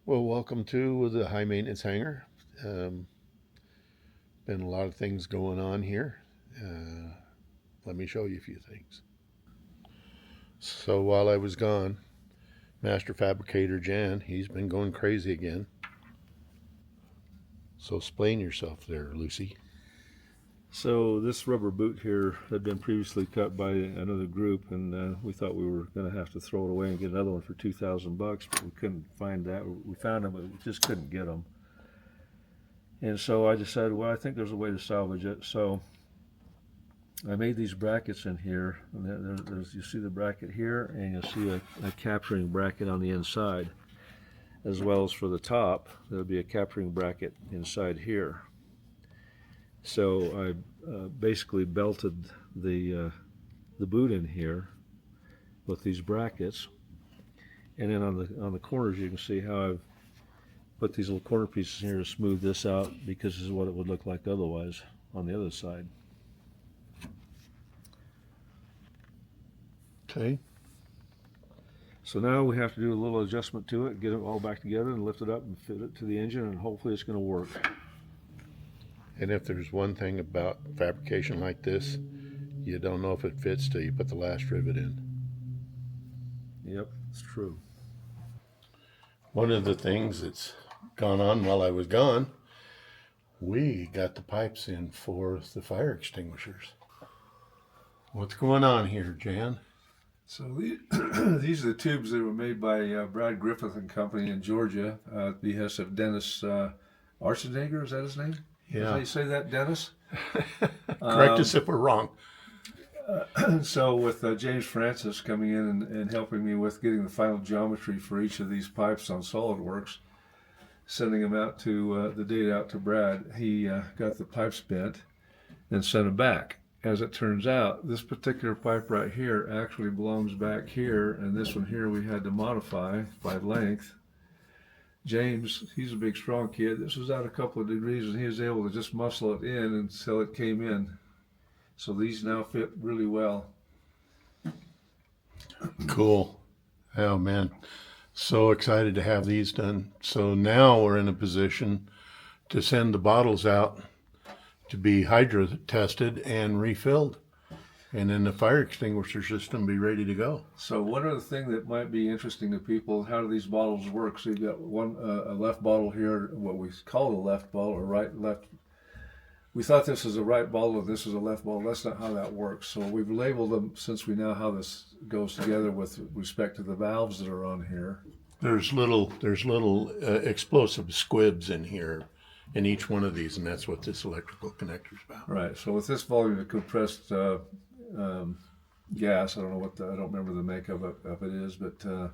Well, welcome to the high maintenance hangar. Been a lot of things going on here. Uh, Let me show you a few things. So while I was gone, master fabricator Jan, he's been going crazy again. So explain yourself there, Lucy. So this rubber boot here had been previously cut by another group, and we thought we were going to have to throw it away and get another one for $2,000, but we couldn't find that. We found them, but we just couldn't get them. And so I decided, well, I think there's a way to salvage it. So I made these brackets in here. And you see the bracket here, and you'll see a capturing bracket on the inside, as well as for the top. There'll be a capturing bracket inside here. So I basically belted the boot in here with these brackets, and then on the corners you can see how I've put these little corner pieces here to smooth this out, because this is what it would look like otherwise on the other side. Okay. So now we have to do a little adjustment to it, get it all back together and lift it up and fit it to the engine, and hopefully it's going to work. And if there's one thing about fabrication like this, you don't know if it fits till you put the last rivet in. Yep, it's true. One of the things that's gone on while I was gone, we got the pipes in for the fire extinguishers. What's going on here, Jan? So these are the tubes that were made by Brad Griffith and Company in Georgia, at the behest of Dennis Archenegger. Is that his name? Yeah. Is that how you say that, Dennis? Correct us if we're wrong. So with James Francis coming in and helping me with getting the final geometry for each of these pipes on SolidWorks, sending them out to the data out to Brad, he got the pipes bent and sent them back. As it turns out, this particular pipe right here actually belongs back here, and this one here we had to modify by length. James, he's a big strong kid. This was out a couple of degrees, and he was able to just muscle it in until it came in. So these now fit really well. Cool. Oh man, so excited to have these done. So now we're in a position to send the bottles out to be hydro tested and refilled, and then the fire extinguisher system be ready to go. So one other thing that might be interesting to people, how do these bottles work? So you've got one a left bottle here, what we call a left bottle, or right left. We thought this is a right bottle and this is a left bottle. That's not how that works. So we've labeled them, since we know how this goes together with respect to the valves that are on here. There's little explosive squibs in here in each one of these, and that's what this electrical connector's about. Right. So with this volume of compressed gas, I don't know what I don't remember the make of it is, but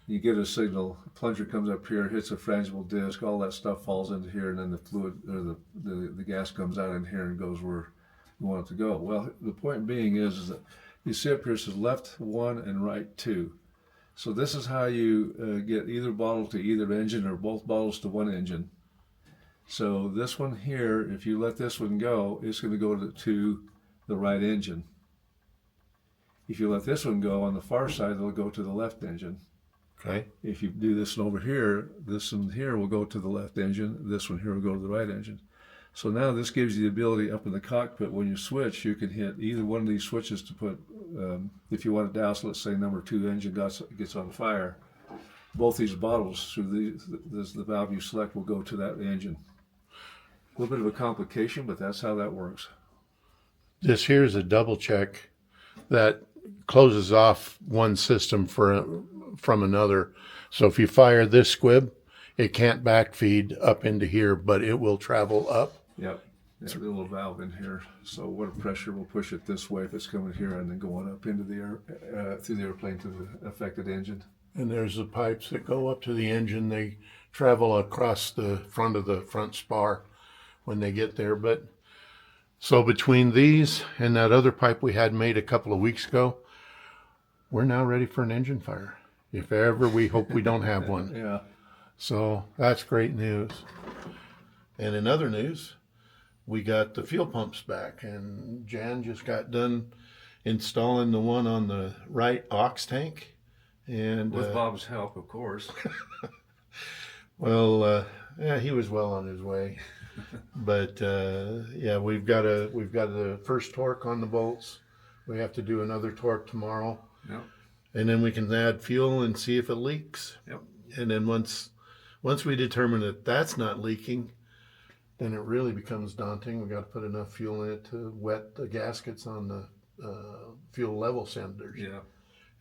you get a signal. A plunger comes up here, hits a frangible disc. All that stuff falls into here, and then the fluid or the gas comes out in here and goes where you want it to go. Well, the point being is that you see up here it says left 1 and right 2. So this is how you get either bottle to either engine or both bottles to one engine. So this one here, if you let this one go, it's going to go to the right engine. If you let this one go on the far side, it'll go to the left engine. Okay. If you do this one over here, this one here will go to the left engine, this one here will go to the right engine. So now this gives you the ability up in the cockpit, when you switch, you can hit either one of these switches to put, if you want to douse, let's say number 2 engine gets on fire, both these bottles through the valve you select will go to that engine. A little bit of a complication, but that's how that works. This here is a double check that closes off one system from another. So if you fire this squib, it can't backfeed up into here, but it will travel up. Yep. There's a little valve in here, so water pressure will push it this way if it's coming here and then going up into the air through the airplane to the affected engine. And there's the pipes that go up to the engine. They travel across the front spar when they get there. But so between these and that other pipe we had made a couple of weeks ago, we're now ready for an engine fire. If ever, we hope we don't have one. Yeah. So that's great news. And in other news, we got the fuel pumps back, and Jan just got done installing the one on the right aux tank. And With Bob's help, of course. Well, yeah, he was well on his way. But yeah, we've got the first torque on the bolts. We have to do another torque tomorrow, Yep. and then we can add fuel and see if it leaks. Yep. And then once we determine that that's not leaking, then it really becomes daunting. We got to put enough fuel in it to wet the gaskets on the fuel level senders. Yeah.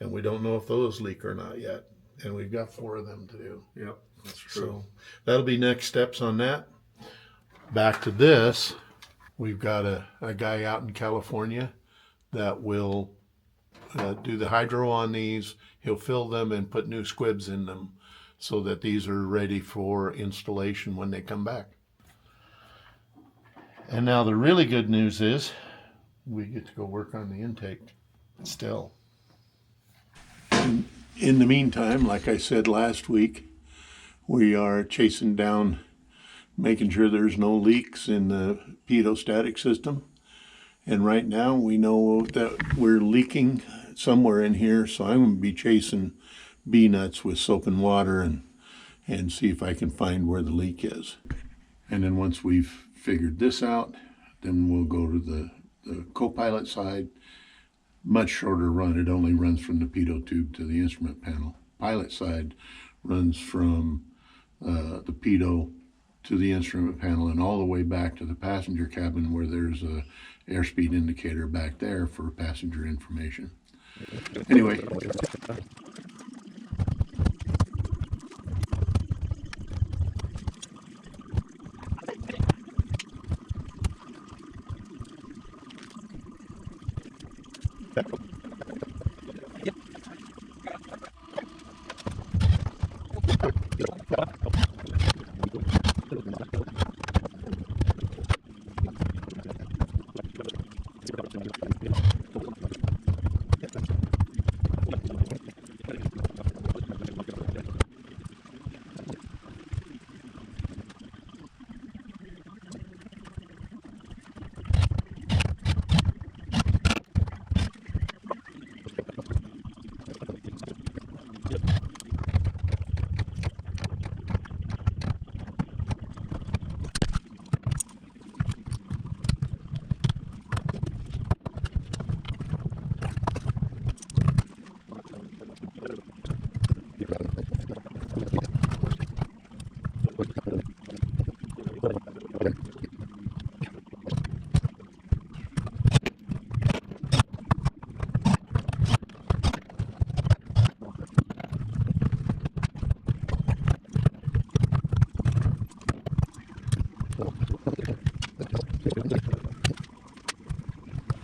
And we don't know if those leak or not yet. And we've got 4 of them to do. Yep. That's true. So that'll be next steps on that. Back to this, we've got a guy out in California that will do the hydro on these. He'll fill them and put new squibs in them so that these are ready for installation when they come back. And now the really good news is we get to go work on the intake still. In the meantime, like I said last week, we are chasing down, making sure there's no leaks in the pitot system. And right now we know that we're leaking somewhere in here, so I'm going to be chasing B-nuts with soap and water and see if I can find where the leak is. And then once we've figured this out, then we'll go to the co-pilot side. Much shorter run. It only runs from the pitot tube to the instrument panel. Pilot side runs from the pitot to the instrument panel and all the way back to the passenger cabin, where there's a airspeed indicator back there for passenger information. Anyway.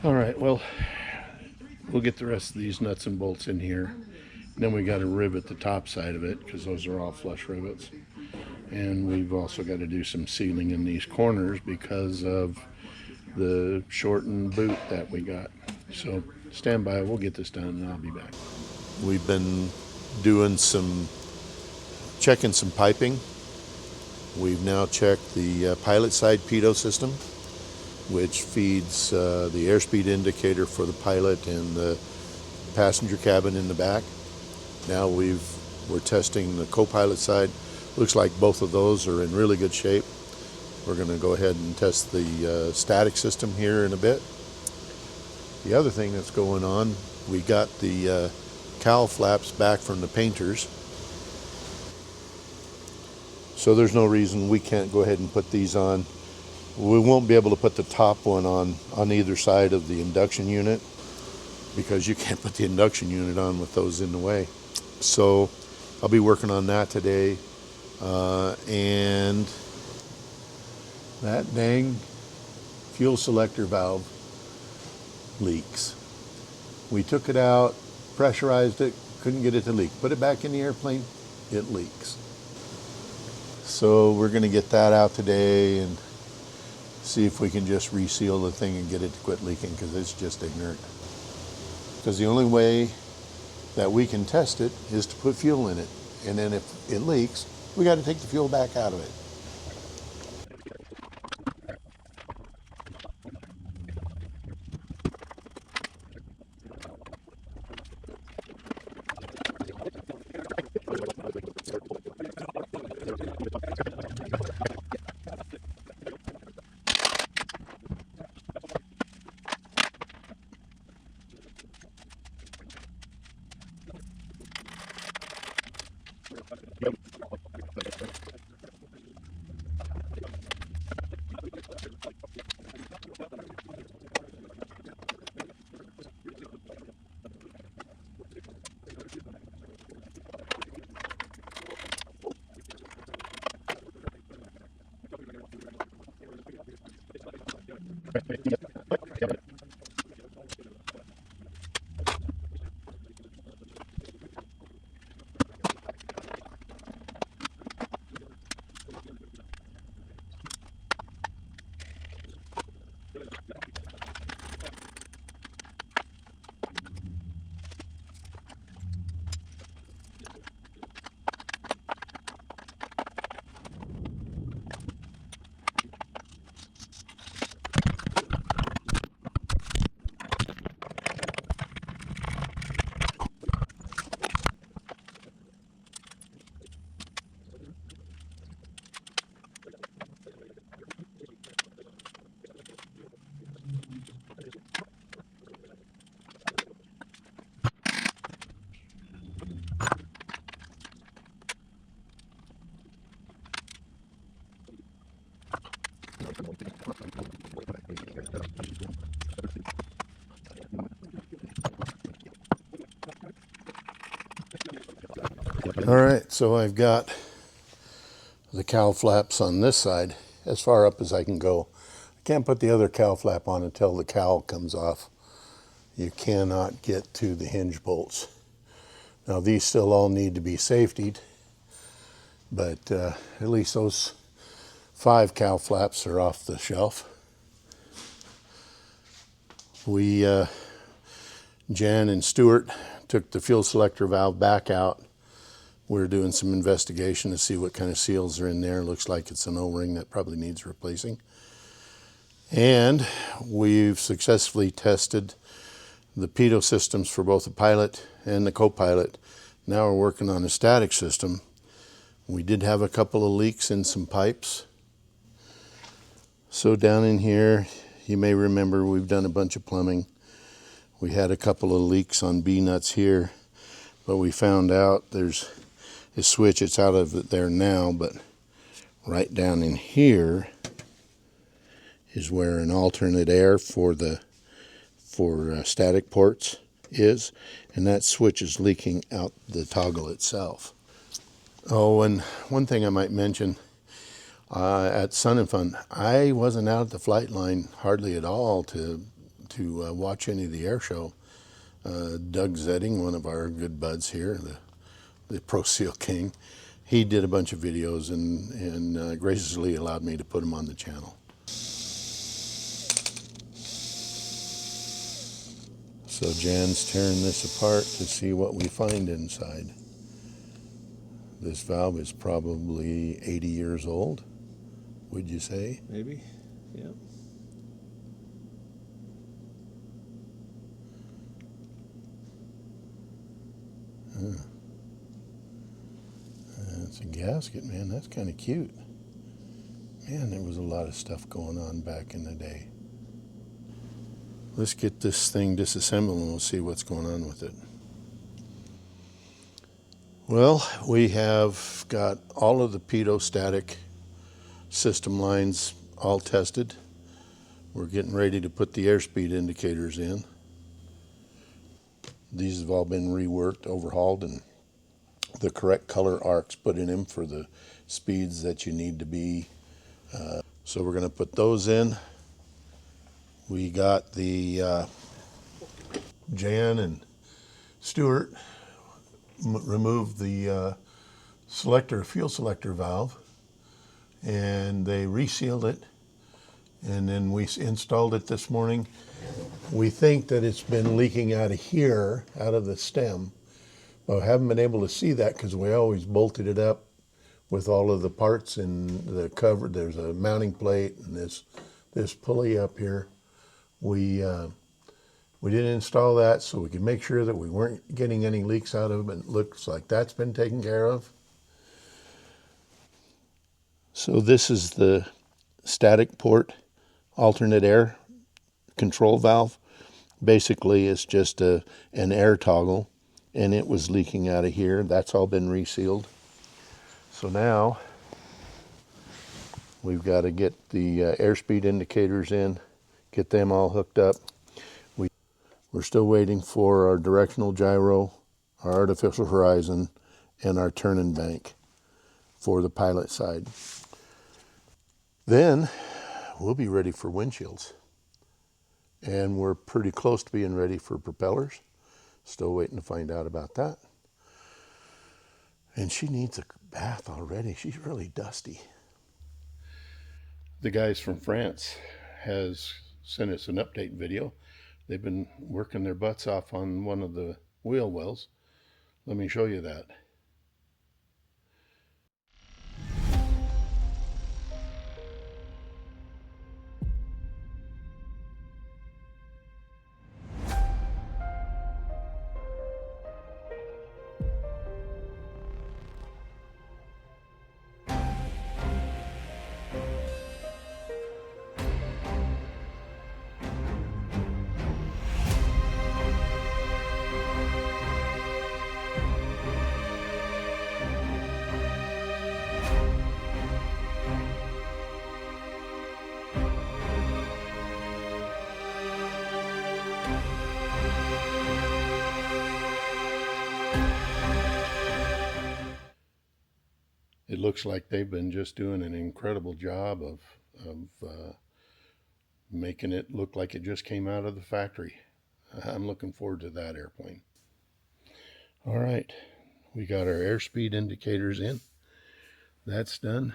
All right, well, we'll get the rest of these nuts and bolts in here. Then we got to rivet the top side of it because those are all flush rivets. And we've also got to do some sealing in these corners because of the shortened boot that we got. So stand by, we'll get this done and I'll be back. We've been doing checking some piping. We've now checked the pilot side pitot system, which feeds the airspeed indicator for the pilot and the passenger cabin in the back. Now we're testing the co-pilot side. Looks like both of those are in really good shape. We're going to go ahead and test the static system here in a bit. The other thing that's going on, we got the cowl flaps back from the painters. So there's no reason we can't go ahead and put these on. We won't be able to put the top one on either side of the induction unit because you can't put the induction unit on with those in the way. So I'll be working on that today. And that dang fuel selector valve leaks. We took it out, pressurized it, couldn't get it to leak. Put it back in the airplane, it leaks. So we're going to get that out today and see if we can just reseal the thing and get it to quit leaking because it's just ignorant. Because the only way that we can test it is to put fuel in it. And then if it leaks, we got to take the fuel back out of it. All right, so I've got the cowl flaps on this side as far up as I can go. I can't put the other cowl flap on until the cowl comes off. You cannot get to the hinge bolts. Now these still all need to be safetied, but at least those 5 cowl flaps are off the shelf. Jan and Stuart took the fuel selector valve back out. We're doing some investigation to see what kind of seals are in there. Looks like it's an O-ring that probably needs replacing. And we've successfully tested the pitot systems for both the pilot and the co-pilot. Now we're working on a static system. We did have a couple of leaks in some pipes. So down in here, you may remember we've done a bunch of plumbing. We had a couple of leaks on B-nuts here, but we found out there's a switch. It's out of it there now, but right down in here is where an alternate air for static ports is, and that switch is leaking out the toggle itself. Oh, and one thing I might mention, at Sun and Fun, I wasn't out at the flight line hardly at all to watch any of the air show. Doug Zetting, one of our good buds here, the Pro Seal King, he did a bunch of videos and graciously allowed me to put them on the channel. So Jan's tearing this apart to see what we find inside. This valve is probably 80 years old, would you say? Maybe, yeah. That's a gasket, man. That's kind of cute. Man, there was a lot of stuff going on back in the day. Let's get this thing disassembled and we'll see what's going on with it. Well, we have got all of the pitot static system lines all tested. We're getting ready to put the airspeed indicators in. These have all been reworked, overhauled, and the correct color arcs put in them for the speeds that you need to be. So we're going to put those in. We got the Jan and Stuart removed the fuel selector valve, and they resealed it, and then we installed it this morning. We think that it's been leaking out of here, out of the stem, but we haven't been able to see that because we always bolted it up with all of the parts in the cover. There's a mounting plate and this pulley up here. We didn't install that so we could make sure that we weren't getting any leaks out of it. It looks like that's been taken care of. So this is the static port alternate air control valve. Basically, it's just an air toggle, and it was leaking out of here. That's all been resealed. So now we've got to get the airspeed indicators in, get them all hooked up. We're still waiting for our directional gyro, our artificial horizon, and our turning bank for the pilot side. Then we'll be ready for windshields. And we're pretty close to being ready for propellers. Still waiting to find out about that. And she needs a bath already. She's really dusty. The guys from France has sent us an update video. They've been working their butts off on one of the wheel wells. Let me show you that. It looks like they've been just doing an incredible job of making it look like it just came out of the factory. I'm looking forward to that airplane. All right, we got our airspeed indicators in. That's done.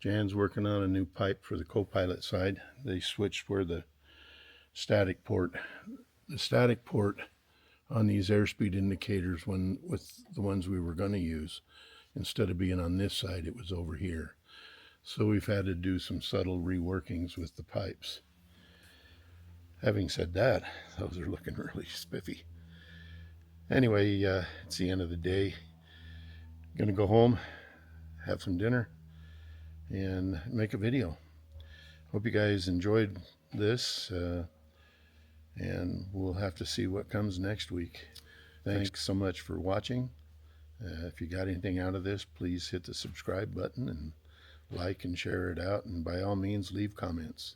Jan's working on a new pipe for the co-pilot side. They switched where the static port on these airspeed indicators with the ones we were going to use. Instead of being on this side, it was over here. So we've had to do some subtle reworkings with the pipes. Having said that, those are looking really spiffy. Anyway, it's the end of the day. Gonna go home, have some dinner, and make a video. Hope you guys enjoyed this, and we'll have to see what comes next week. Thanks so much for watching. If you got anything out of this, please hit the subscribe button and like and share it out. And by all means, leave comments.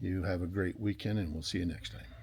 You have a great weekend, and we'll see you next time.